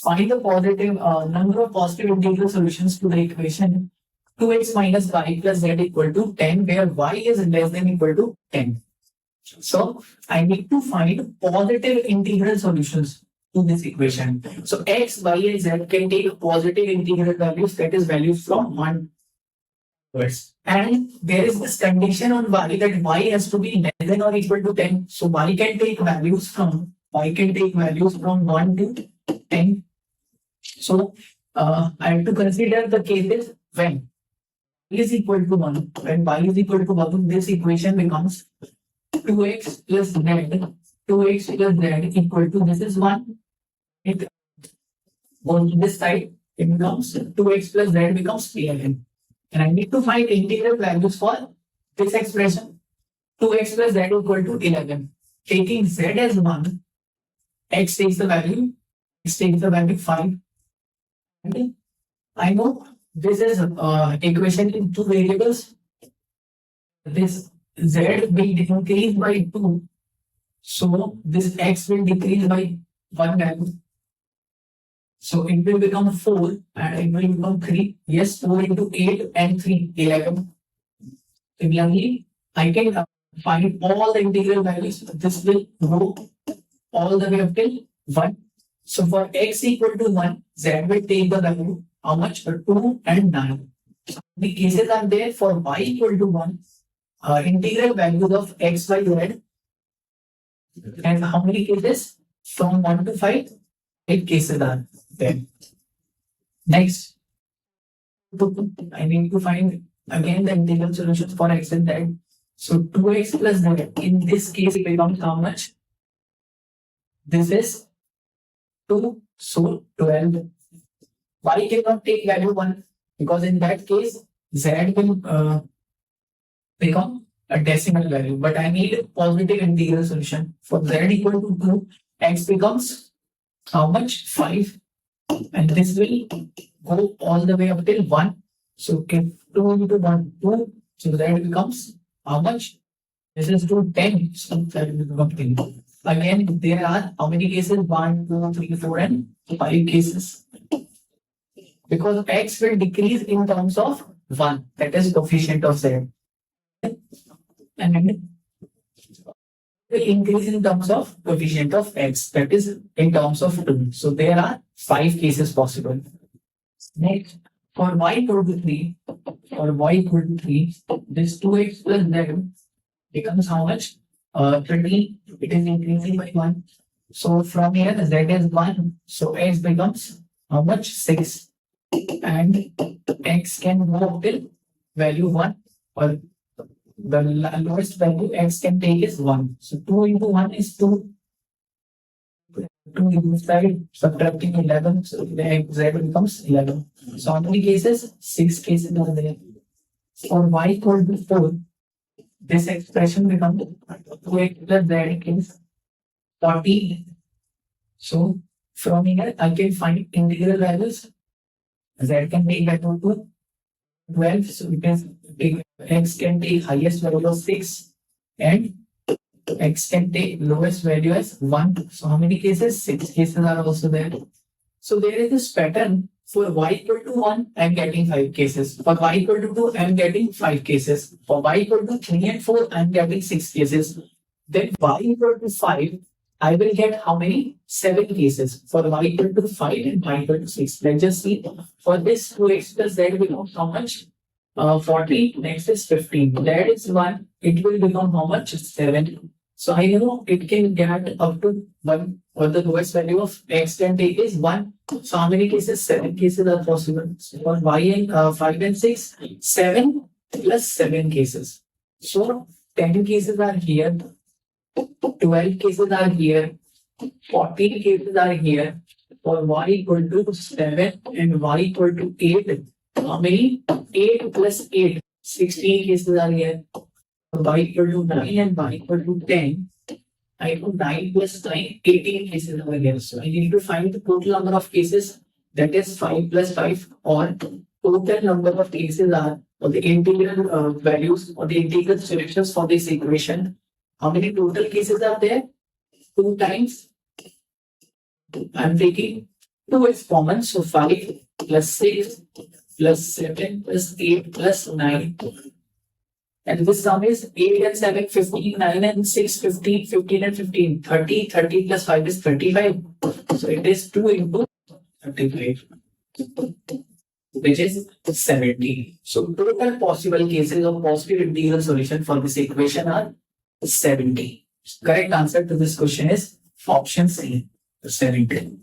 find the positive number of positive integral solutions to the equation 2x minus y plus z equal to 10, where y is less than equal to 10. So I need to find positive integral solutions to this equation. So x, y, and z can take positive integral values, that is values from 1 onwards. And there is this condition on y that y has to be less than or equal to 10. So y can take values from 1 to 10. So I have to consider the cases when y is equal to 1. When y is equal to 1, this equation becomes 2x plus z, 2x plus z equal to, this is 1. It goes to this side, it becomes 2x plus z becomes 11. And I need to find integral values for this expression. 2x plus z equal to 11. Taking z as 1, x takes the value 5. And I know this is equation in two variables. This z will increase by 2. So this x will decrease by 1 value. So it will become 4 and it will become 3. Yes, 4 into 8 and 3, 11. Similarly, I can find all the integral values. This will go all the way up till 1. So for x equal to 1, z will take the value, how much? 2 and 9. The cases are there for y equal to 1. Integral values of x, y, z. And how many cases? From 1 to 5, 8 cases are there. Next, I need to find again the integral solutions for x and z. So 2x plus z, in this case it becomes how much? This is 2, so 12. Y cannot take value 1 because in that case z will become a decimal value, but I need a positive integral solution. For z equal to 2, x becomes how much? 5. And this will go all the way up till 1. So if 2 into 1, 2, so z becomes how much? This is 2, 10. So that will become 10. Again, there are how many cases? 1, 2, 3, 4, and 5 cases. Because x will decrease in terms of 1, that is coefficient of z. And will increase in terms of coefficient of x, that is in terms of 2. So there are 5 cases possible. Next, for y equal to 3, this 2x plus z becomes how much? 30. It is increasing by 1. So from here z is 1. So x becomes how much? 6. And x can go up till value 1, or the lowest value x can take is 1. So 2 into 1 is 2. 2 into 5, subtracting 11. So the z becomes 11. So how many cases? 6 cases are there. For y equal to 4, this expression becomes 2x plus z is 40. So from here I can find integral values. Z can take value to 12. So it is x can take highest value of 6 and x can take lowest value as 1. So how many cases? 6 cases are also there. So there is this pattern. For y equal to 1, I am getting 5 cases. For y equal to 2, I am getting 5 cases. For y equal to 3 and 4, I am getting 6 cases. Then y equal to 5, I will get how many? 7 cases. For y equal to 5 and y equal to 6. Let's just see. For this 2x plus z becomes how much? 40. Next is 15. That is 1. It will become how much? 7. So I know it can get up to 1, or the lowest value of x can take is 1. So how many cases? 7 cases are possible. So for y and 5 and 6, 7 plus 7 cases. So 10 cases are here, 12 cases are here, 14 cases are here. For y equal to 7 and y equal to 8, how many? 8 plus 8, 16 cases are here. Y equal to 9 and y equal to 10. I know 9 plus 9, 18 cases are here. So I need to find the total number of cases, that is 5 plus 5, or total number of cases are, or the integral values, or the integral solutions for this equation. How many total cases are there? 2 times. I'm taking 2 is common, so 5 plus 6 plus 7 plus 8 plus 9. And this sum is 8 and 7, 15, 9 and 6, 15, 15 and 15, 30, 30 plus 5 is 35. So it is 2 into 35, which is 70. So total possible cases of positive integral solution for this equation are 70. Correct answer to this question is option C, 70.